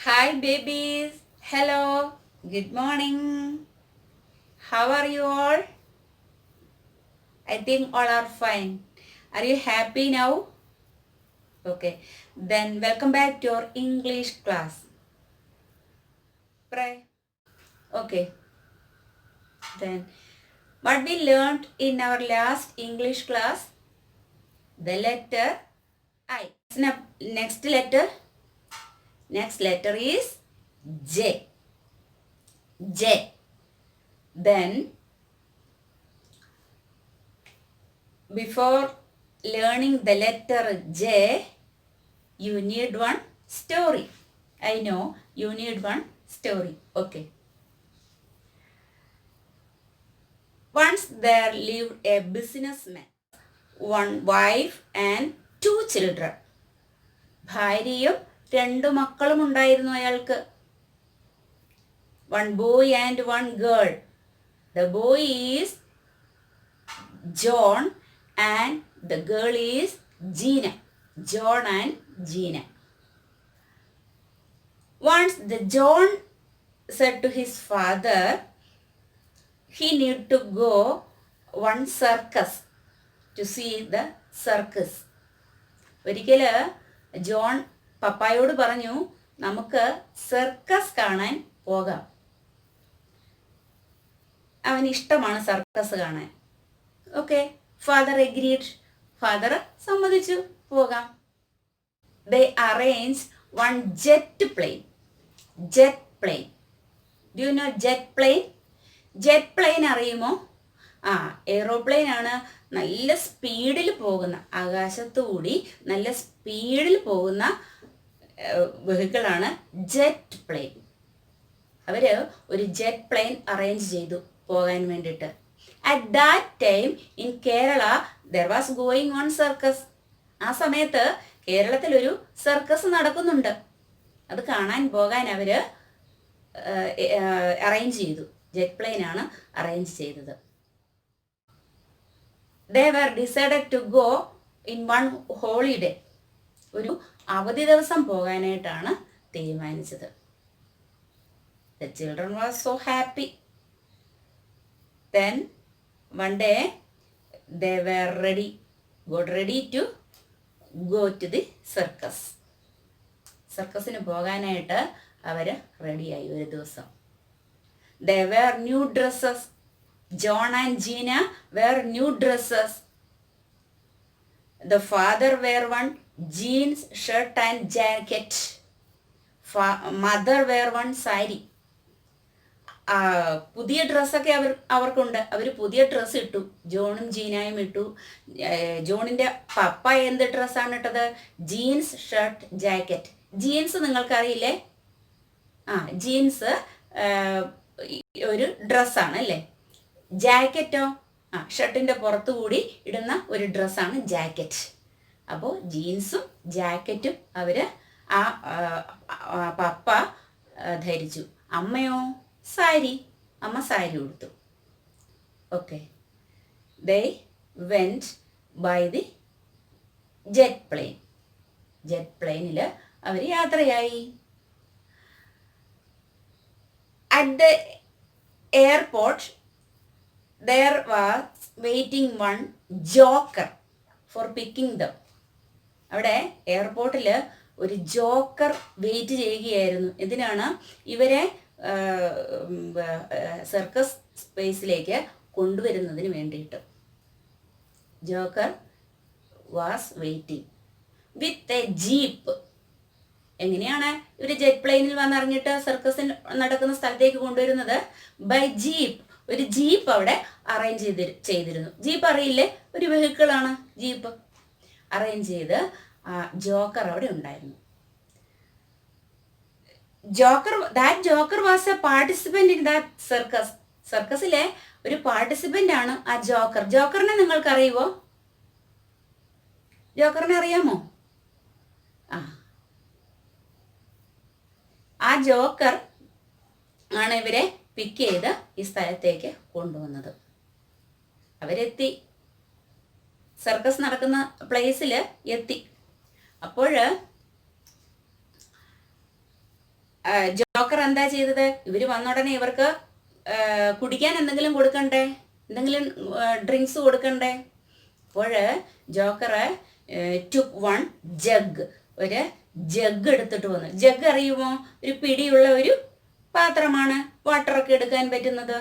Hi babies. Hello. Good morning. How are you all? I think all are fine. Are you happy now? Okay. Then welcome back to your English class. Pray. Okay. Then what we learned in our last English class? The letter I. Next letter. Next letter is J. J. Then before learning the letter J, you need one story. I know you need one story. Okay. Once there lived a businessman, one wife and two children. ഭാര്യയും രണ്ടു മക്കളും ഉണ്ടായിരുന്നു അയാൾക്ക്. One boy and one girl. The boy is John and the girl is Gina. John and Gina. Once the John said to his father, he need to go one circus to see the circus. ഒരിക്കല് John പപ്പായോട് പറഞ്ഞു, നമുക്ക് circus കാണാൻ പോകാം. അവന് ഇഷ്ടമാണ് circus കാണാൻ. Okay, father agreed. Father സമ്മതിച്ചു, പോകാം. They arranged one jet plane. Jet plane. Do you know jet plane? Jet plane അറിയുമോ? എയ്റോപ്ലെയിൻ ആണ്. നല്ല സ്പീഡിൽ പോകുന്ന, ആകാശത്തുകൂടി നല്ല സ്പീഡിൽ പോകുന്ന വെഹിക്കിളാണ് ജെറ്റ് പ്ലെയിൻ. അവർ ഒരു ജെറ്റ് പ്ലെയിൻ അറേഞ്ച് ചെയ്തു പോകാൻ വേണ്ടിയിട്ട്. At that time in Kerala there was going on circus. ആ സമയത്ത് കേരളത്തിൽ ഒരു സർക്കസ് നടക്കുന്നുണ്ട്. അത് കാണാൻ പോകാൻ അവർ അറേഞ്ച് ചെയ്തു. ജെറ്റ് പ്ലെയിൻ ആണ് അറേഞ്ച് ചെയ്തത്. They were decided to go in one holiday. ഒരു അവധി ദിവസം പോകാനായിട്ടാണ് തീരുമാനിച്ചത്. The children were so happy. Then one day they were got ready to go to the circus. സർക്കസിന് പോകാനായിട്ട് അവർ റെഡിയായി ഒരു ദിവസം. They wear new dresses. John and Gina wear new dresses. The father wear one jeans shirt and jacket. Mother wear one sari. പുതിയ ഡ്രസ്സൊക്കെ അവർക്കുണ്ട്. അവർ പുതിയ dress ഇട്ടു. ജോണും ജീനായും ഇട്ടു. ജോണിൻ്റെ പപ്പ എന്ത് ഡ്രസ്സാണ് ഇട്ടത്? Jeans shirt jacket. ജീൻസ് നിങ്ങൾക്കറിയില്ലേ? ജീൻസ് ഒരു ഡ്രസ്സാണ് അല്ലേ? ജാക്കറ്റോ? ഷർട്ടിൻ്റെ പുറത്തുകൂടി ഇടുന്ന ഒരു ഡ്രസ്സാണ് ജാക്കറ്റ്. അപ്പോൾ ജീൻസും ജാക്കറ്റും അവർ പപ്പ ധരിച്ചു. അമ്മയോ? സാരി. അമ്മ സാരി ഉടുത്തു. Okay. They went by the jet plane. Jet പ്ലെയിനിൽ അവർ യാത്രയായി. At the airport, there was waiting one joker for picking them. അവിടെ എയർപോർട്ടിൽ ഒരു ജോക്കർ വെയിറ്റ് ചെയ്യുകയായിരുന്നു. എന്തിനാണ്? ഇവരെ സർക്കസ് സ്പേസിലേക്ക് കൊണ്ടുവരുന്നതിന് വേണ്ടിയിട്ട്. Joker was waiting with a jeep. എങ്ങനെയാണ് ഇവർ ജെറ്റ് പ്ലെയിനിൽ വന്നിറങ്ങിയിട്ട് സർക്കസിൽ നടക്കുന്ന സ്ഥലത്തേക്ക് കൊണ്ടുവരുന്നത്? By jeep. ഒരു ജീപ്പ് അവിടെ അറേഞ്ച് ചെയ്തിരുന്നു. ജീപ്പ് അറിയില്ലേ? ഒരു വെഹിക്കിളാണ് ജീപ്പ്. അറേഞ്ച് ചെയ്ത് ജോക്കർ അവിടെ ഉണ്ടായിരുന്നു. Joker was a participant in that circus. സർക്കസിലെ ഒരു പാർട്ടിസിപ്പന്റ് ആണ് ആ ജോക്കർ. ജോക്കറിനെ നിങ്ങൾക്ക് അറിയുമോ? ജോക്കറിനെ അറിയാമോ? ആ ജോക്കർ ആണ് ഇവരെ പിക്ക് ചെയ്ത് ഈ സ്ഥലത്തേക്ക് കൊണ്ടുവന്നത്. അവരെത്തി. സർക്കസ് നടക്കുന്ന പ്ലേസിൽ എത്തി. അപ്പോൾ ജോക്കർ എന്താ ചെയ്തത്? ഇവർ വന്ന ഉടനെ ഇവർക്ക് കുടിക്കാൻ എന്തെങ്കിലും കൊടുക്കണ്ടേ, എന്തെങ്കിലും ഡ്രിങ്ക്സ് കൊടുക്കണ്ടേ? അപ്പോൾ ജോക്കർ ടുക്ക് വൺ ജഗ്, ഒരു ജഗ് എടുത്തിട്ട് വന്നു. ജഗ് അറിയുമോ? ഒരു പിടിയുള്ള ഒരു പാത്രമാണ് വാട്ടറൊക്കെ എടുക്കാൻ പറ്റുന്നത്.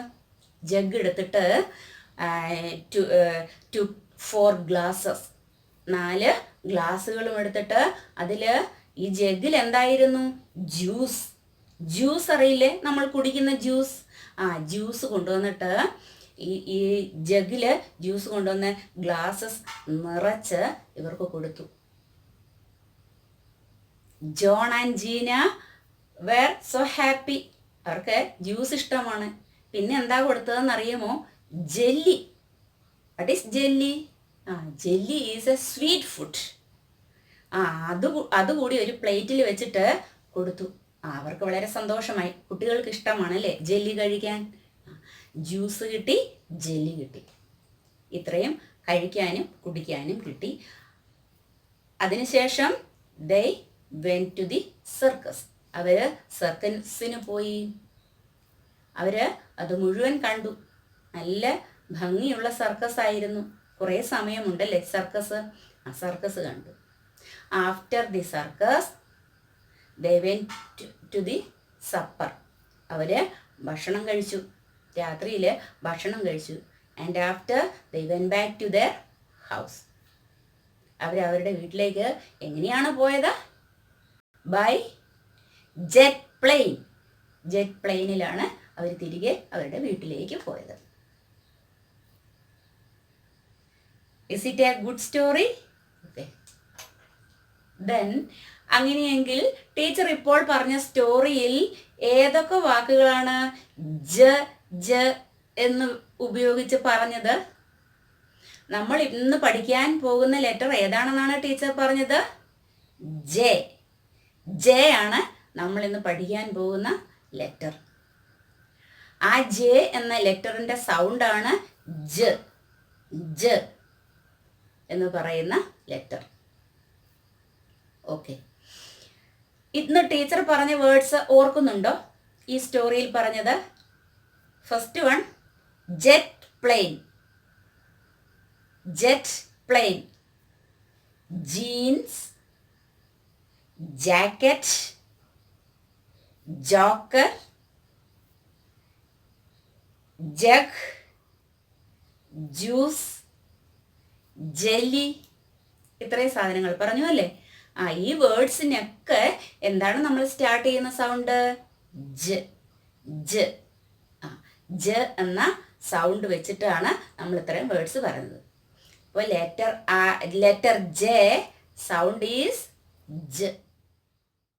ജഗ് എടുത്തിട്ട് ടു 4 ഗ്ലാസസ്, 4 ഗ്ലാസ്സുകളും എടുത്തിട്ട് അതിൽ ഈ ജഗ്ഗിൽ എന്തായിരുന്നു? ജ്യൂസ്. ജ്യൂസ് അറിയില്ലേ, നമ്മൾ കുടിക്കുന്ന ജ്യൂസ്. ജ്യൂസ് കൊണ്ടുവന്നിട്ട് ഈ ജഗ്ഗിൽ ജ്യൂസ് കൊണ്ടുവന്ന് ഗ്ലാസസ് നിറച്ച് ഇവർക്ക് കൊടുത്തു. John and Jeena were so happy. അവർക്ക് ജ്യൂസ് ഇഷ്ടമാണ്. പിന്നെ എന്താ കൊടുത്തതെന്ന് അറിയുമോ? Jelly. What is jelly? Jelly is a sweet food. അതുകൂടി ഒരു പ്ലേറ്റിൽ വെച്ചിട്ട് കൊടുത്തു. അവർക്ക് വളരെ സന്തോഷമായി. കുട്ടികൾക്ക് ഇഷ്ടമാണ് അല്ലേ ജെല്ലി കഴിക്കാൻ. ജ്യൂസ് കിട്ടി, ജെല്ലി കിട്ടി. ഇത്രയും കഴിക്കാനും കുടിക്കാനും കിട്ടി. അതിനുശേഷം they went to the circus. അവർ സർക്കസിന് പോയി. അവർ അത് മുഴുവൻ കണ്ടു. നല്ല ഭംഗിയുള്ള സർക്കസ് ആയിരുന്നു. കുറേ സമയമുണ്ടല്ലേ സർക്കസ്. സർക്കസ് കണ്ടു. After the circus they went to the supper. അവർ ഭക്ഷണം കഴിച്ചു. രാത്രിയിൽ ഭക്ഷണം കഴിച്ചു. And after they went back to their house. അവരുടെ വീട്ടിലേക്ക് എങ്ങനെയാണ് പോയത്? By jet plane. ജെറ്റ് പ്ലെയിനിലാണ് അവർ തിരികെ അവരുടെ വീട്ടിലേക്ക് പോയത്. Is it a good story? Okay. Then അങ്ങനെയെങ്കിൽ ടീച്ചർ ഇപ്പോൾ പറഞ്ഞ സ്റ്റോറിയിൽ ഏതൊക്കെ വാക്കുകളാണ് ജ എന്ന് ഉപയോഗിച്ച് പറഞ്ഞത്? നമ്മൾ ഇന്ന് പഠിക്കാൻ പോകുന്ന ലെറ്റർ ഏതാണെന്നാണ് ടീച്ചർ പറഞ്ഞത്? ജെ. ജെ ആണ് നമ്മൾ ഇന്ന് പഠിക്കാൻ പോകുന്ന ലെറ്റർ. ആ ജെ എന്ന ലെറ്ററിന്റെ സൗണ്ടാണ് ജ. ജ എന്ന് പറയുന്ന ലെറ്റർ. ഓക്കെ. ഇന്ന് ടീച്ചർ പറഞ്ഞ വേർഡ്സ് ഓർക്കുന്നുണ്ടോ? ഈ സ്റ്റോറിയിൽ പറഞ്ഞത് first one jet plane. Jet plane. Jeans, jacket, joker, jug, juice, jelly. ഇത്രയും സാധനങ്ങൾ പറഞ്ഞു അല്ലേ? ഈ വേർഡ്സിനൊക്കെ എന്താണ് നമ്മൾ സ്റ്റാർട്ട് ചെയ്യുന്ന സൗണ്ട്? ജ. ജ. ജ എന്ന സൗണ്ട് വെച്ചിട്ടാണ് നമ്മൾ ഇത്രയും വേർഡ്സ് പറയുന്നത്. അപ്പോൾ ലെറ്റർ ജെ സൗണ്ട് ഈസ് ജ.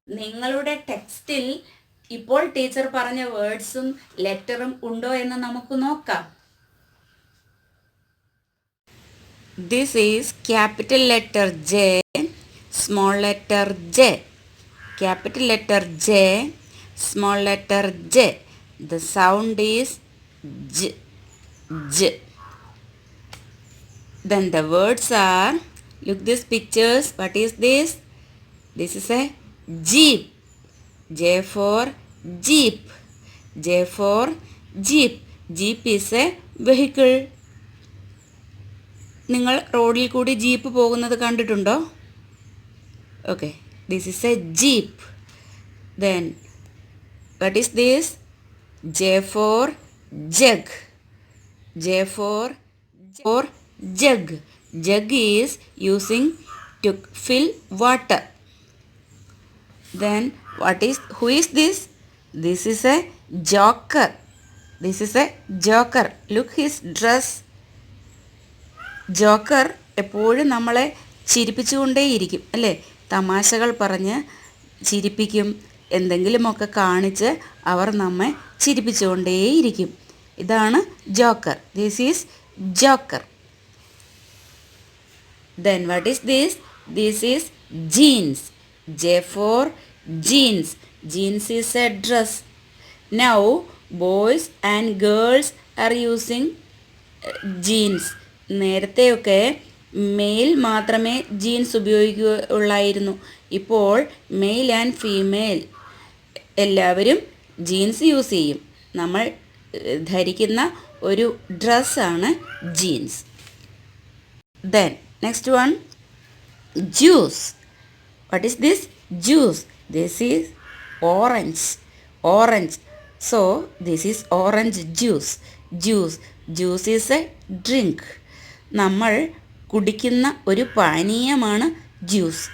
നിങ്ങളുടെ ടെക്സ്റ്റിൽ ഇപ്പോൾ ടീച്ചർ പറഞ്ഞ വേർഡ്സും ലെറ്ററും ഉണ്ടോ എന്ന് നമുക്ക് നോക്കാം. This is capital letter J, small letter J. Capital letter J, small letter J. The sound is J. J. Then the words are, look these pictures. What is this? This is a jeep. J for jeep. J for jeep. Jeep is a vehicle. നിങ്ങൾ റോഡിൽ കൂടി jeep പോകുന്നത് കണ്ടിട്ടുണ്ടോ? Okay. This is a jeep. Then what is this? J for jug. J for jug. Jug is using to fill water. Then who is this? This is a joker. This is a joker. Look his dress. Joker എപ്പോഴും നമ്മളെ ചിരിപ്പിച്ചുകൊണ്ടേയിരിക്കും അല്ലേ? തമാശകൾ പറഞ്ഞ് ചിരിപ്പിക്കും. എന്തെങ്കിലുമൊക്കെ കാണിച്ച് അവർ നമ്മെ ചിരിപ്പിച്ചുകൊണ്ടേയിരിക്കും. ഇതാണ് Joker. This is Joker. Then what is this? This is jeans. J for jeans. Jeans is a dress. Now boys and girls are using jeans. നേരത്തെയൊക്കെ മെയിൽ മാത്രമേ ജീൻസ് ഉപയോഗിക്കുകയുള്ളായിരുന്നു. ഇപ്പോൾ മെയിൽ ആൻഡ് ഫീമെയിൽ എല്ലാവരും ജീൻസ് യൂസ് ചെയ്യും. നമ്മൾ ധരിക്കുന്ന ഒരു ഡ്രസ്സാണ് jeans. Then next one, juice. What is this? Juice. This is orange. Orange. So this is orange juice. Juice. Juice is a drink. നമ്മൾ കുടിക്കുന്ന ഒരു പാനീയമാണ് juice.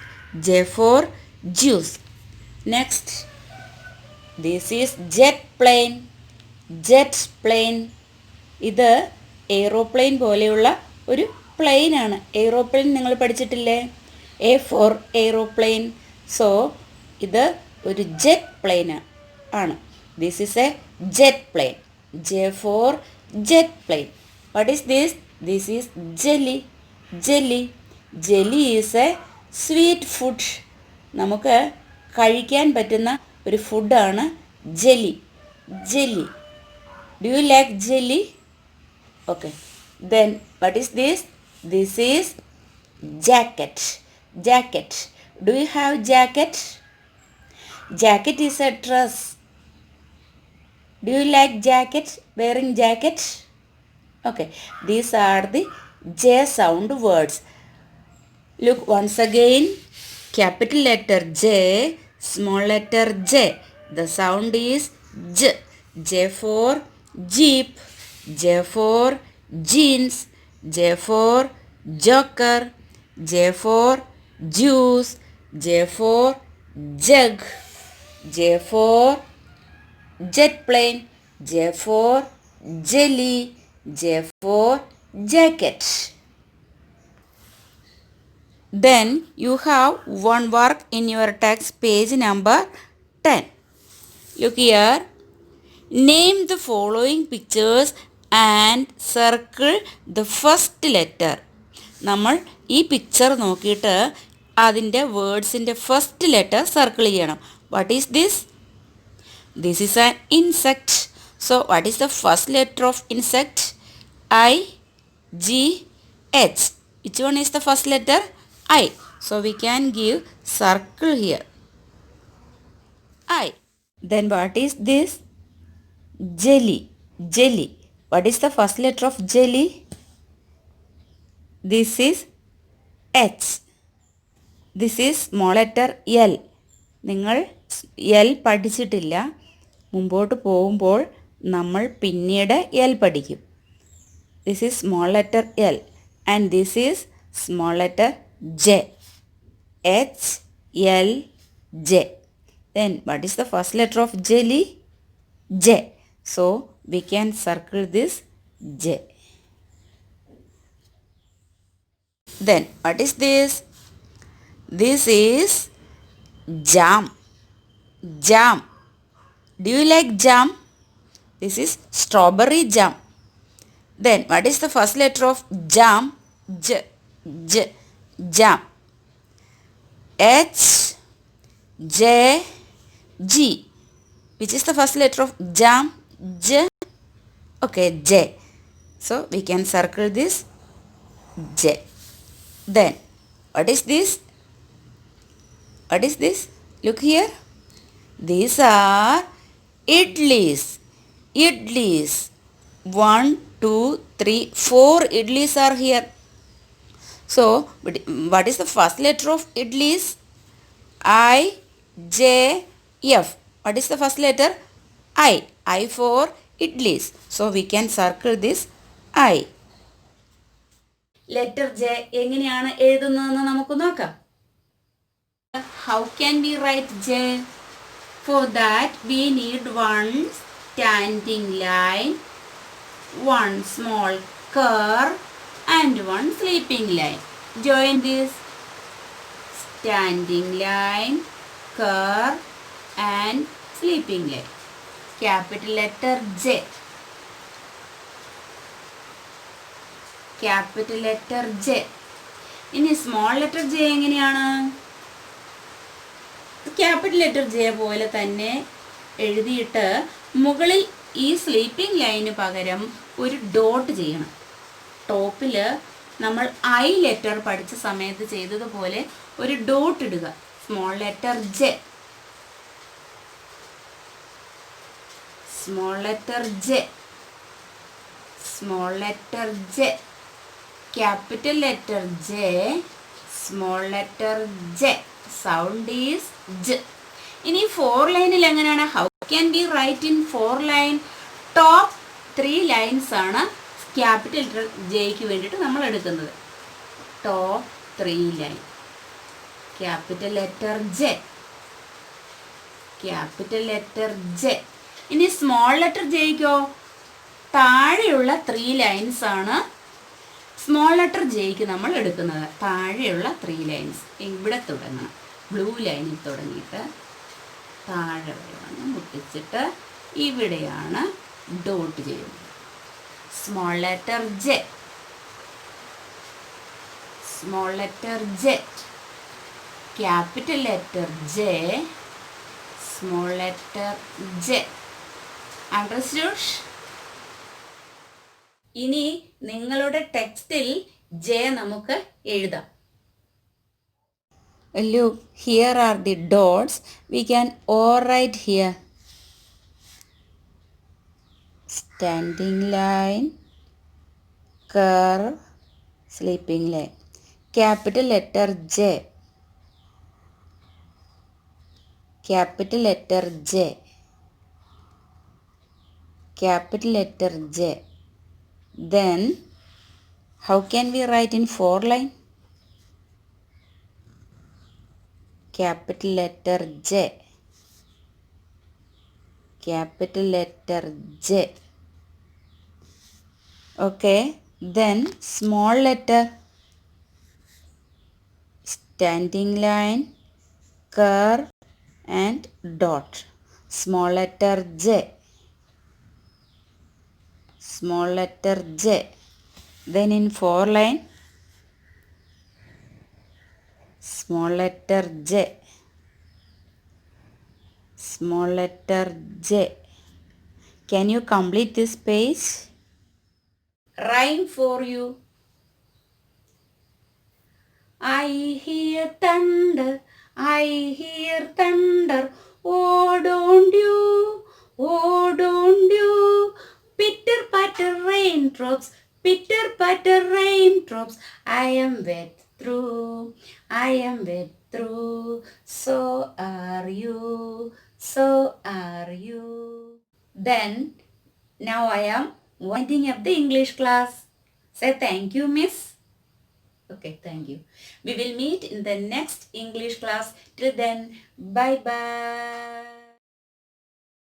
J for juice. Next, this is jet plane. Jet plane. ഇത് aeroplane പോലെയുള്ള ഒരു പ്ലെയിനാണ്. Aeroplane നിങ്ങൾ പഠിച്ചിട്ടില്ലേ? A for aeroplane. സോ ഇത് ഒരു ജെറ്റ് പ്ലെയിൻ ആണ്. This is a jet plane. J for jet plane. What is this? This is jelly. Jelly. Jelly is a sweet food. നമുക്ക് കഴിക്കാൻ പറ്റുന്ന ഒരു ഫുഡാണ് jelly. Jelly. Do you like jelly? Okay. Then what is this? This is jacket. Jacket. Do you have jacket? Jacket is a dress. Do you like jacket? Wearing jacket? Okay. These are the J sound words. Look once again. Capital letter J, small letter J. The sound is J. J for jeep. J for jeans. J for joker. J for juice. J for jug. J for jet plane. J for jelly. J for jacket. Then you have one work in your text, page number 10. Look here. Name the following pictures and circle the first letter. നമ്മൾ ഈ picture നോക്കിയിട്ട് അതിൻ്റെ വേർഡ്സിൻ്റെ first letter circle ചെയ്യണം. What is this? This is an insect. So what is the first letter of insect? I, G, H. Which one is the first letter? I. So we can give circle here. I. Then what is this? Jelly. Jelly. What is the first letter of jelly? This is H. This is small letter L. നിങ്ങൾ L പഠിച്ചിട്ടില്ല. മുമ്പോട്ട് പോകുമ്പോൾ നമ്മൾ പിന്നീട് L പഠിക്കും. This is small letter L and this is small letter J. H, L, J. Then what is the first letter of jelly? J. So we can circle this J. Then what is this? This is jam. Jam. Do you like jam? This is strawberry jam. Then what is the first letter of jam? J. J. Jam. H, J, G. Which is the first letter of jam? J. Okay, J. So we can circle this J. Then what is this? What is this? Look here. These are idlis. Idlis. 1, 2, 3, 4 idlis are here. So what is the first letter of idlis? I, J, F. What is the first letter? I. I for idlis. So we can circle this I. Letter J എങ്ങനെയാണ് എഴുതുന്നതെന്ന് നമുക്ക് നോക്കാം. How can we write J? For that we need one standing line, one small curve and one sleeping line. Join this. Standing line, curve and sleeping line. Capital letter J. Capital letter J. ഇനി small letter J എങ്ങനെയാണ്? Capital letter J പോലെ തന്നെ എഴുതിയിട്ട് മുകളിൽ ഈ sleeping line പകരം ഒരു dot ചെയ്യണം. ടോപ്പിൽ നമ്മൾ I ലെറ്റർ പഠിച്ച സമയത്ത് ചെയ്തതുപോലെ ഒരു ഡോട്ട് ഇടുക. Small letter J. Small letter J. Small letter J. Capital letter J. Small letter J. Sound is J. ഇനി 4 ലൈനിൽ എങ്ങനെയാണ്? How can be write in 4 line? Top 3 lines ആണ് ക്യാപിറ്റൽ ലെറ്റർ ജെയ്ക്ക് വേണ്ടിയിട്ട് നമ്മൾ എടുക്കുന്നത്. Top 3 line. Capital letter J. Capital letter J. ഇനി small letter ജെയ്ക്കോ? താഴെയുള്ള 3 ലൈൻസ് ആണ് സ്മോൾ ലെറ്റർ ജെയ്ക്ക് നമ്മൾ എടുക്കുന്നത്. താഴെയുള്ള 3 ലൈൻസ് ഇവിടെ തുടങ്ങണം. ബ്ലൂ ലൈനിൽ തുടങ്ങിയിട്ട് താഴെ വരെ മുട്ടിച്ചിട്ട് ഇവിടെയാണ് ഡോട്ട് ചെയ്യുന്നത്. Small letter J. Small letter J. Capital letter J. Small letter J. Understood? ഇനി നിങ്ങളുടെ ടെക്സ്റ്റിൽ ജെ നമുക്ക് എഴുതാം. Look, here are the dots. We can overwrite here. Standing line, curve, sleeping line. Capital letter J. Capital letter J. Capital letter J. Then, how can we write in 4 line? Capital letter J. Capital letter J. Okay. Then small letter. Standing line, curve and dot. Small letter J. Small letter J. Then in 4 line, small letter J. Small letter J. Can you complete this page? Rhyme for you. I hear thunder. I hear thunder. Oh, don't you? Oh, don't you? Pitter patter raindrops. Pitter patter raindrops. I am wet through. I am wet through. So are you. So are you. Then, now I am winding up the English class. Say thank you, miss. Okay, thank you. We will meet in the next English class. Till then, bye-bye.